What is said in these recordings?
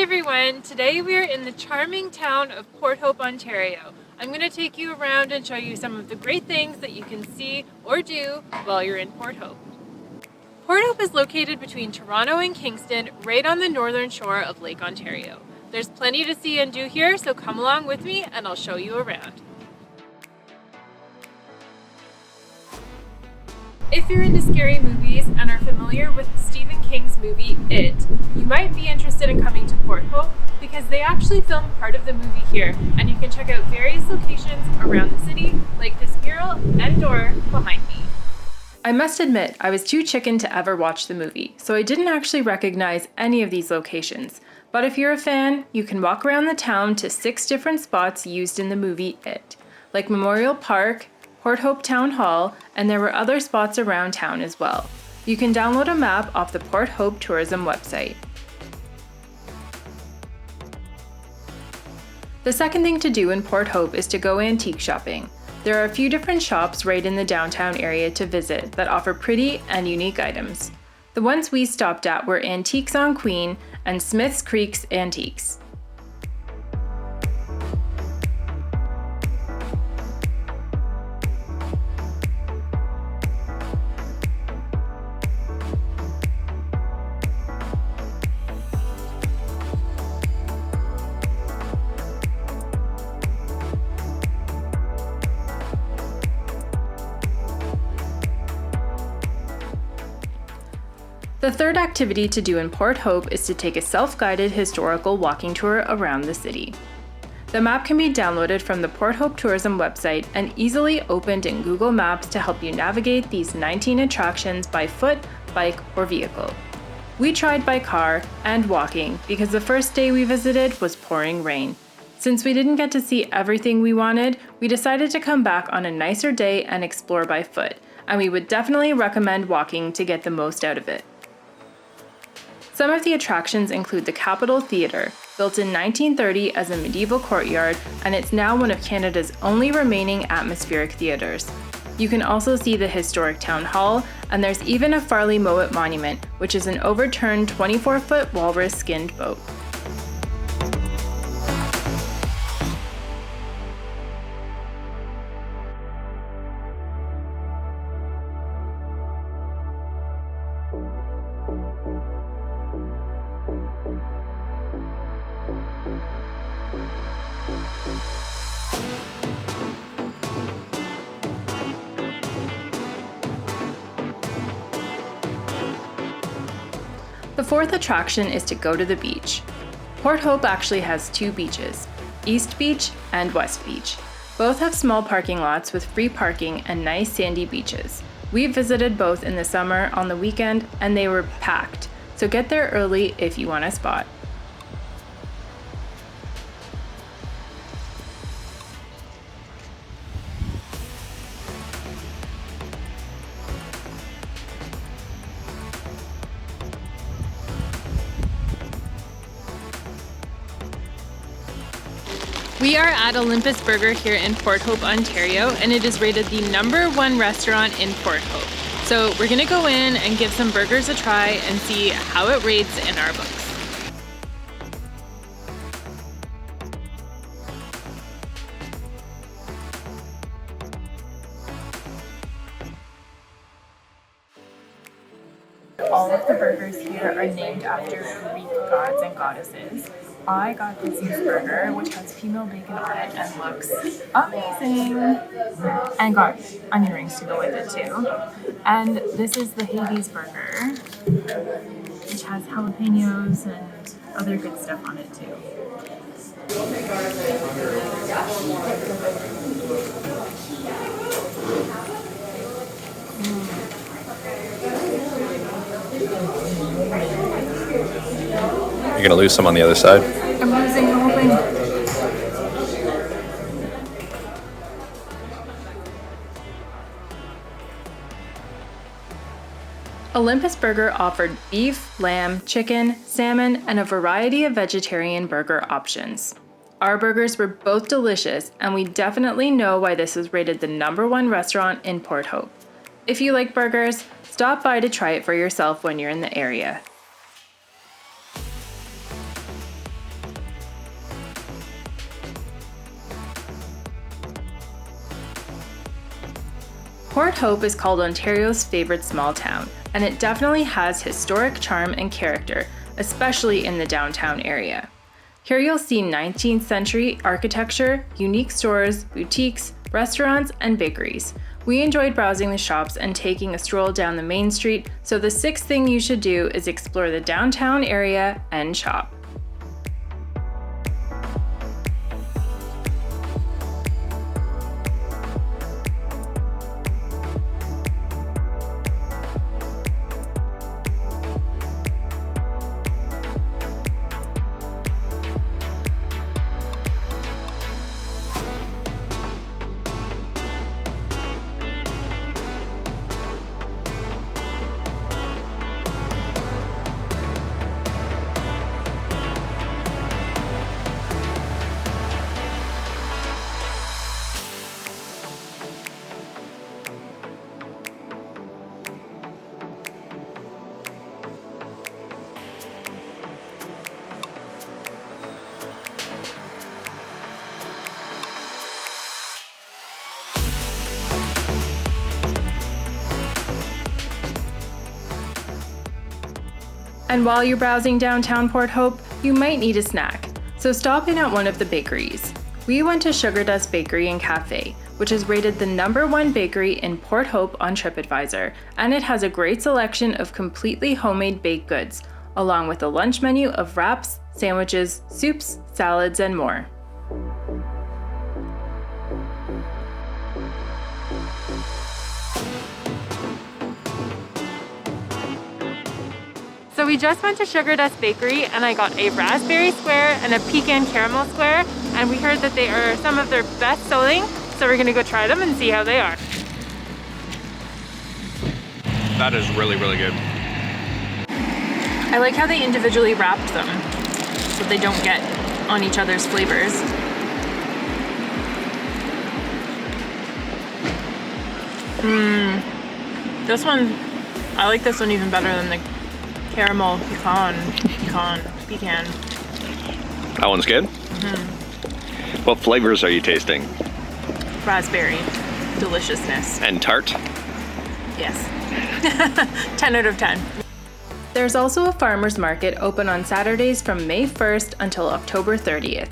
everyone! Today we are in the charming town of Port Hope, Ontario. I'm going to take you around and show you some of the great things that you can see or do while you're in Port Hope. Port Hope is located between Toronto and Kingston, right on the northern shore of Lake Ontario. There's plenty to see and do here, so come along with me and I'll show you around. If you're into scary movies and are familiar with Stephen King's movie It, you might be interested in coming to Port Hope because they actually filmed part of the movie here, and you can check out various locations around the city, like this mural and door behind me. I must admit, I was too chicken to ever watch the movie, so I didn't actually recognize any of these locations. But if you're a fan, you can walk around the town to 6 different spots used in the movie It, like Memorial Park, Port Hope Town Hall, and there were other spots around town as well. You can download a map off the Port Hope Tourism website. The second thing to do in Port Hope is to go antique shopping. There are a few different shops right in the downtown area to visit that offer pretty and unique items. The ones we stopped at were Antiques on Queen and Smith's Creek's Antiques. The third activity to do in Port Hope is to take a self-guided historical walking tour around the city. The map can be downloaded from the Port Hope Tourism website and easily opened in Google Maps to help you navigate these 19 attractions by foot, bike, or vehicle. We tried by car and walking because the first day we visited was pouring rain. Since we didn't get to see everything we wanted, we decided to come back on a nicer day and explore by foot, and we would definitely recommend walking to get the most out of it. Some of the attractions include the Capitol Theatre, built in 1930 as a medieval courtyard, and it's now one of Canada's only remaining atmospheric theatres. You can also see the historic Town Hall, and there's even a Farley Mowat Monument, which is an overturned 24-foot walrus-skinned boat. The fourth attraction is to go to the beach. Port Hope actually has 2 beaches, East Beach and West Beach. Both have small parking lots with free parking and nice sandy beaches. We visited both in the summer on the weekend and they were packed, so get there early if you want a spot. We are at Olympus Burger here in Port Hope, Ontario, and it is rated the #1 restaurant in Port Hope. So we're gonna go in and give some burgers a try and see how it rates in our books. All of the burgers here are named after Greek gods and goddesses. I got the Zeus burger, which has female bacon on it and looks amazing. And got onion rings to go with it too. And this is the Hades burger, which has jalapenos and other good stuff on it too. You're gonna lose some on the other side. I'm losing the whole thing. Olympus Burger offered beef, lamb, chicken, salmon, and a variety of vegetarian burger options. Our burgers were both delicious, and we definitely know why this is rated the #1 restaurant in Port Hope. If you like burgers, stop by to try it for yourself when you're in the area. Port Hope is called Ontario's favorite small town, and it definitely has historic charm and character, especially in the downtown area. Here you'll see 19th century architecture, unique stores, boutiques, restaurants, and bakeries. We enjoyed browsing the shops and taking a stroll down the main street, so the sixth thing you should do is explore the downtown area and shop. And while you're browsing downtown Port Hope, you might need a snack, so stop in at one of the bakeries. We went to Sugar Dust Bakery and Cafe, which is rated the #1 bakery in Port Hope on TripAdvisor, and it has a great selection of completely homemade baked goods, along with a lunch menu of wraps, sandwiches, soups, salads, and more. So we just went to Sugar Dust Bakery and I got a raspberry square and a pecan caramel square, and we heard that they are some of their best selling, so we're gonna go try them and see how they are. That is really, really good. I like how they individually wrapped them so they don't get on each other's flavors. This one, I like this one even better than the caramel pecan. That one's good? What flavors are you tasting? Raspberry deliciousness. And tart? Yes. 10 out of 10. There's also a farmer's market open on Saturdays from May 1st until October 30th.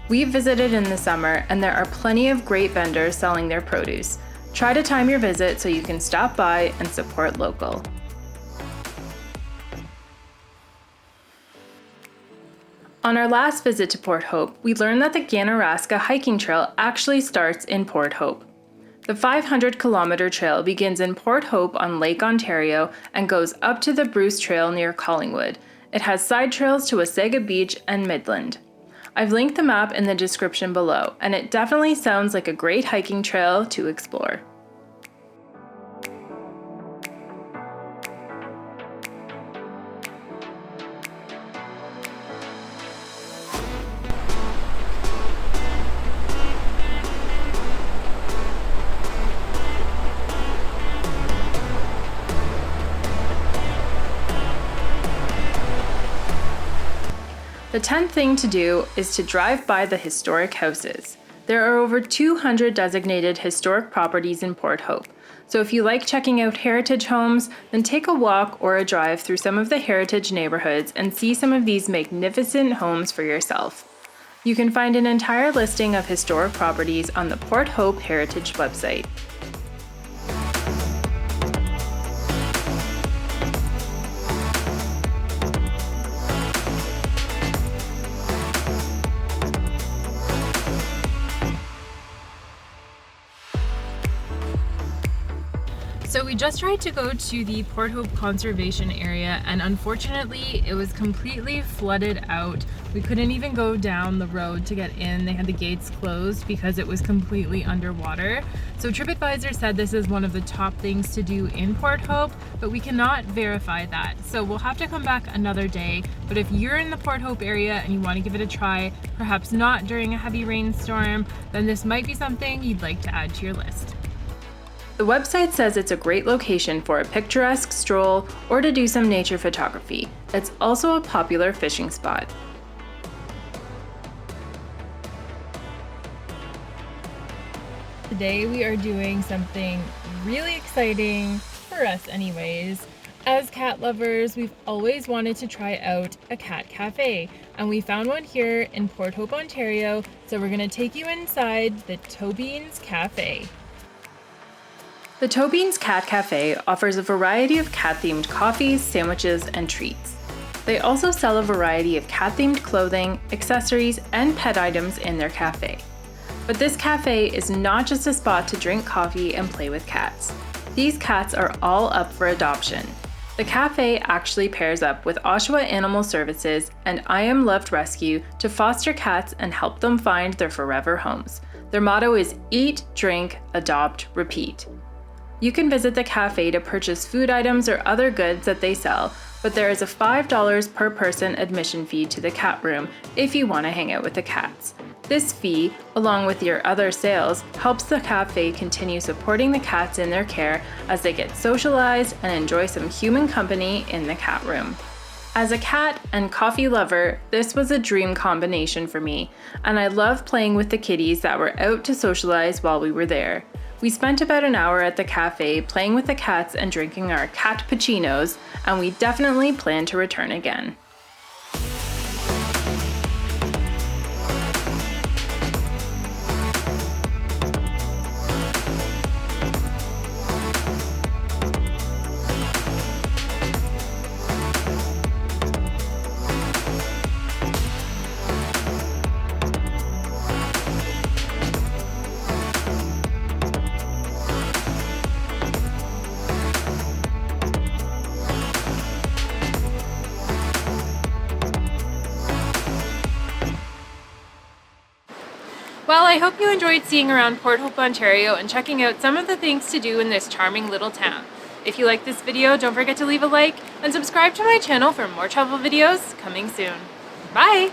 We visited in the summer and there are plenty of great vendors selling their produce. Try to time your visit so you can stop by and support local. On our last visit to Port Hope, we learned that the Ganaraska hiking trail actually starts in Port Hope. The 500-kilometer trail begins in Port Hope on Lake Ontario and goes up to the Bruce Trail near Collingwood. It has side trails to Wasaga Beach and Midland. I've linked the map in the description below, and it definitely sounds like a great hiking trail to explore. The 10th thing to do is to drive by the historic houses. There are over 200 designated historic properties in Port Hope, so if you like checking out heritage homes, then take a walk or a drive through some of the heritage neighborhoods and see some of these magnificent homes for yourself. You can find an entire listing of historic properties on the Port Hope Heritage website. So we just tried to go to the Port Hope Conservation Area and unfortunately it was completely flooded out. We couldn't even go down the road to get in. They had the gates closed because it was completely underwater. So TripAdvisor said this is one of the top things to do in Port Hope, but we cannot verify that. So we'll have to come back another day. But if you're in the Port Hope area and you want to give it a try, perhaps not during a heavy rainstorm, then this might be something you'd like to add to your list. The website says it's a great location for a picturesque stroll or to do some nature photography. It's also a popular fishing spot. Today we are doing something really exciting, for us anyways. As cat lovers, we've always wanted to try out a cat cafe, and we found one here in Port Hope, Ontario, so we're gonna take you inside the Tobeans Cafe. The Tobeans Cat Cafe offers a variety of cat-themed coffees, sandwiches, and treats. They also sell a variety of cat-themed clothing, accessories, and pet items in their cafe. But this cafe is not just a spot to drink coffee and play with cats. These cats are all up for adoption. The cafe actually pairs up with Oshawa Animal Services and I Am Loved Rescue to foster cats and help them find their forever homes. Their motto is eat, drink, adopt, repeat. You can visit the cafe to purchase food items or other goods that they sell, but there is a $5 per person admission fee to the cat room if you want to hang out with the cats. This fee, along with your other sales, helps the cafe continue supporting the cats in their care as they get socialized and enjoy some human company in the cat room. As a cat and coffee lover, this was a dream combination for me, and I love playing with the kitties that were out to socialize while we were there. We spent about an hour at the cafe playing with the cats and drinking our cat cappuccinos, and we definitely plan to return again. Well, I hope you enjoyed seeing around Port Hope, Ontario and checking out some of the things to do in this charming little town. If you like this video, don't forget to leave a like and subscribe to my channel for more travel videos coming soon. Bye!